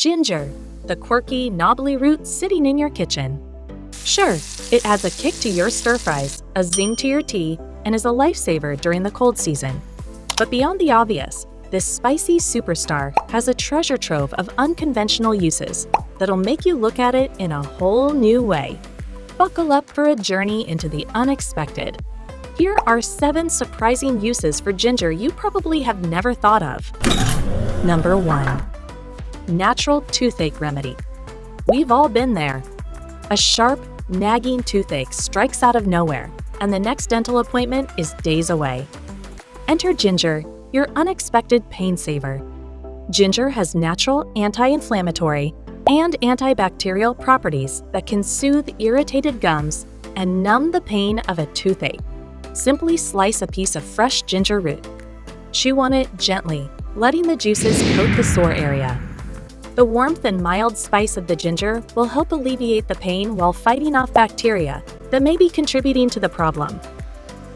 Ginger, the quirky, knobbly root sitting in your kitchen. Sure, it adds a kick to your stir-fries, a zing to your tea, and is a lifesaver during the cold season. But beyond the obvious, this spicy superstar has a treasure trove of unconventional uses that'll make you look at it in a whole new way. Buckle up for a journey into the unexpected. Here are 7 surprising uses for ginger you probably have never thought of. Number 1. Natural toothache remedy. We've all been there. A sharp, nagging toothache strikes out of nowhere, and the next dental appointment is days away. Enter ginger, your unexpected pain saver. Ginger has natural anti-inflammatory and antibacterial properties that can soothe irritated gums and numb the pain of a toothache. Simply slice a piece of fresh ginger root. Chew on it gently, letting the juices coat the sore area. The warmth and mild spice of the ginger will help alleviate the pain while fighting off bacteria that may be contributing to the problem.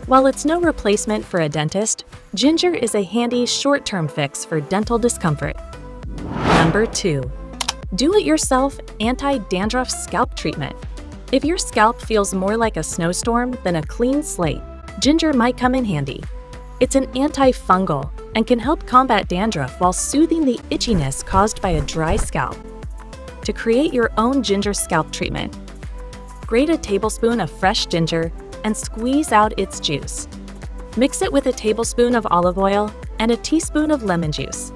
While it's no replacement for a dentist, ginger is a handy short-term fix for dental discomfort. Number 2. Do-it-yourself anti-dandruff scalp treatment. If your scalp feels more like a snowstorm than a clean slate, ginger might come in handy. It's an antifungal and can help combat dandruff while soothing the itchiness caused by a dry scalp. To create your own ginger scalp treatment, grate a tablespoon of fresh ginger and squeeze out its juice. Mix it with a tablespoon of olive oil and a teaspoon of lemon juice.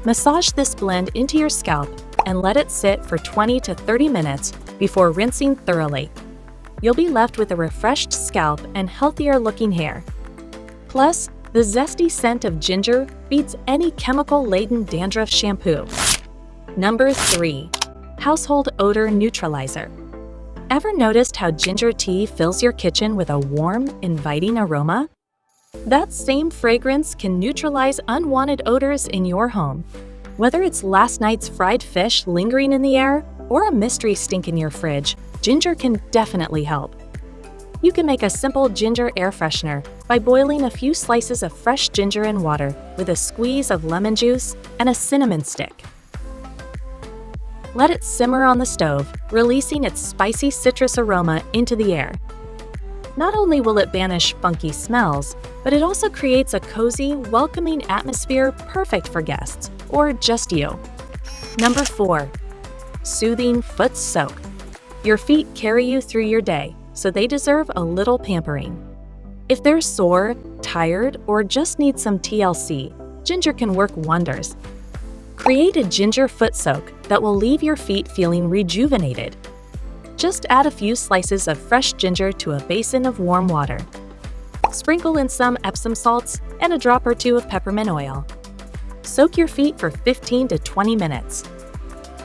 Massage this blend into your scalp and let it sit for 20 to 30 minutes before rinsing thoroughly. You'll be left with a refreshed scalp and healthier-looking hair. Plus, the zesty scent of ginger beats any chemical-laden dandruff shampoo. Number 3. Household odor neutralizer. Ever noticed how ginger tea fills your kitchen with a warm, inviting aroma? That same fragrance can neutralize unwanted odors in your home. Whether it's last night's fried fish lingering in the air or a mystery stink in your fridge, ginger can definitely help. You can make a simple ginger air freshener by boiling a few slices of fresh ginger in water with a squeeze of lemon juice and a cinnamon stick. Let it simmer on the stove, releasing its spicy citrus aroma into the air. Not only will it banish funky smells, but it also creates a cozy, welcoming atmosphere perfect for guests, or just you. Number 4. Soothing foot soak. Your feet carry you through your day, so they deserve a little pampering. If they're sore, tired, or just need some TLC, ginger can work wonders. Create a ginger foot soak that will leave your feet feeling rejuvenated. Just add a few slices of fresh ginger to a basin of warm water. Sprinkle in some Epsom salts and a drop or 2 of peppermint oil. Soak your feet for 15 to 20 minutes.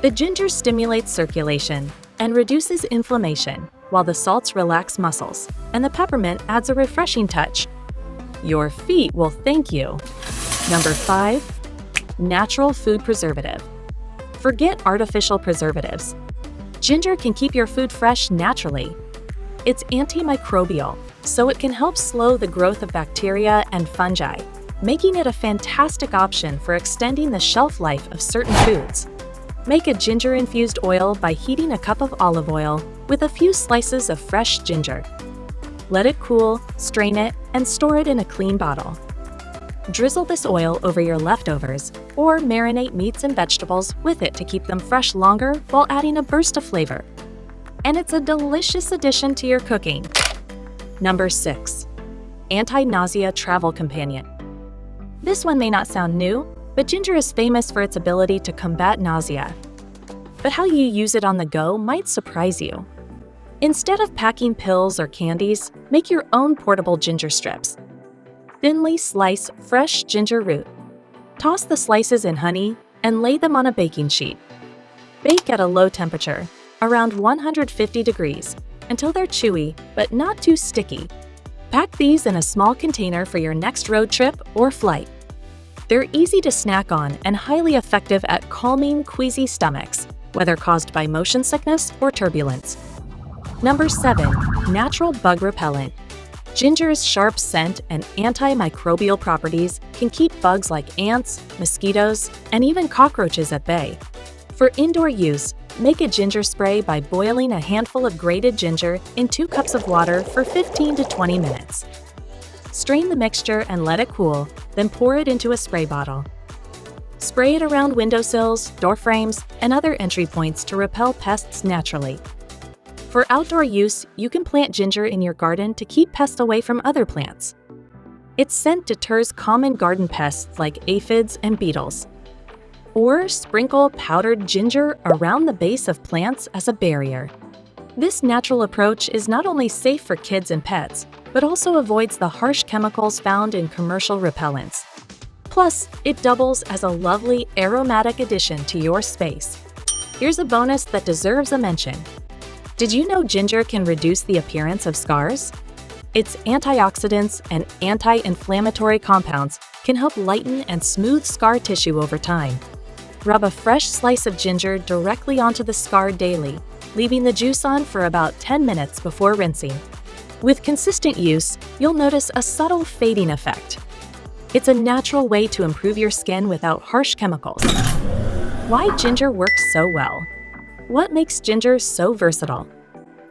The ginger stimulates circulation and reduces inflammation, while the salts relax muscles, and the peppermint adds a refreshing touch. Your feet will thank you. Number 5. Natural food preservative. Forget artificial preservatives. Ginger can keep your food fresh naturally. It's antimicrobial, so it can help slow the growth of bacteria and fungi, making it a fantastic option for extending the shelf life of certain foods. Make a ginger-infused oil by heating a cup of olive oil with a few slices of fresh ginger. Let it cool, strain it, and store it in a clean bottle. Drizzle this oil over your leftovers, or marinate meats and vegetables with it to keep them fresh longer while adding a burst of flavor. And it's a delicious addition to your cooking. Number 6. Anti-nausea travel companion. This one may not sound new, but ginger is famous for its ability to combat nausea. But how you use it on the go might surprise you. Instead of packing pills or candies, make your own portable ginger strips. Thinly slice fresh ginger root. Toss the slices in honey and lay them on a baking sheet. Bake at a low temperature, around 150 degrees, until they're chewy but not too sticky. Pack these in a small container for your next road trip or flight. They're easy to snack on and highly effective at calming queasy stomachs, whether caused by motion sickness or turbulence. Number 7. Natural bug repellent. Ginger's sharp scent and antimicrobial properties can keep bugs like ants, mosquitoes, and even cockroaches at bay. For indoor use, make a ginger spray by boiling a handful of grated ginger in 2 cups of water for 15 to 20 minutes. Strain the mixture and let it cool, then pour it into a spray bottle. Spray it around windowsills, door frames, and other entry points to repel pests naturally. For outdoor use, you can plant ginger in your garden to keep pests away from other plants. Its scent deters common garden pests like aphids and beetles. Or sprinkle powdered ginger around the base of plants as a barrier. This natural approach is not only safe for kids and pets, but also avoids the harsh chemicals found in commercial repellents. Plus, it doubles as a lovely aromatic addition to your space. Here's a bonus that deserves a mention. Did you know ginger can reduce the appearance of scars? Its antioxidants and anti-inflammatory compounds can help lighten and smooth scar tissue over time. Rub a fresh slice of ginger directly onto the scar daily, leaving the juice on for about 10 minutes before rinsing. With consistent use, you'll notice a subtle fading effect. It's a natural way to improve your skin without harsh chemicals. Why ginger works so well? What makes ginger so versatile?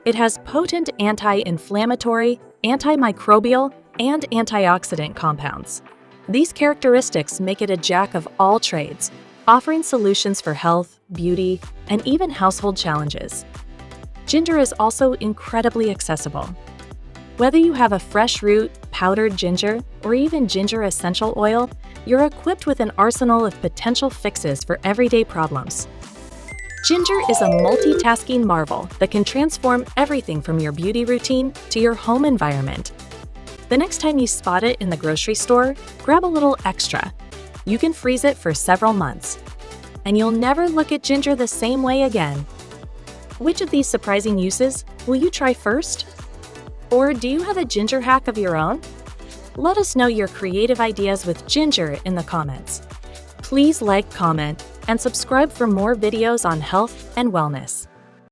It has potent anti-inflammatory, antimicrobial, and antioxidant compounds. These characteristics make it a jack of all trades, offering solutions for health, beauty, and even household challenges. Ginger is also incredibly accessible. Whether you have a fresh root, powdered ginger, or even ginger essential oil, you're equipped with an arsenal of potential fixes for everyday problems. Ginger is a multitasking marvel that can transform everything from your beauty routine to your home environment. The next time you spot it in the grocery store, grab a little extra. You can freeze it for several months, and you'll never look at ginger the same way again. Which of these surprising uses will you try first? Or do you have a ginger hack of your own? Let us know your creative ideas with ginger in the comments. Please like, comment, and subscribe for more videos on health and wellness.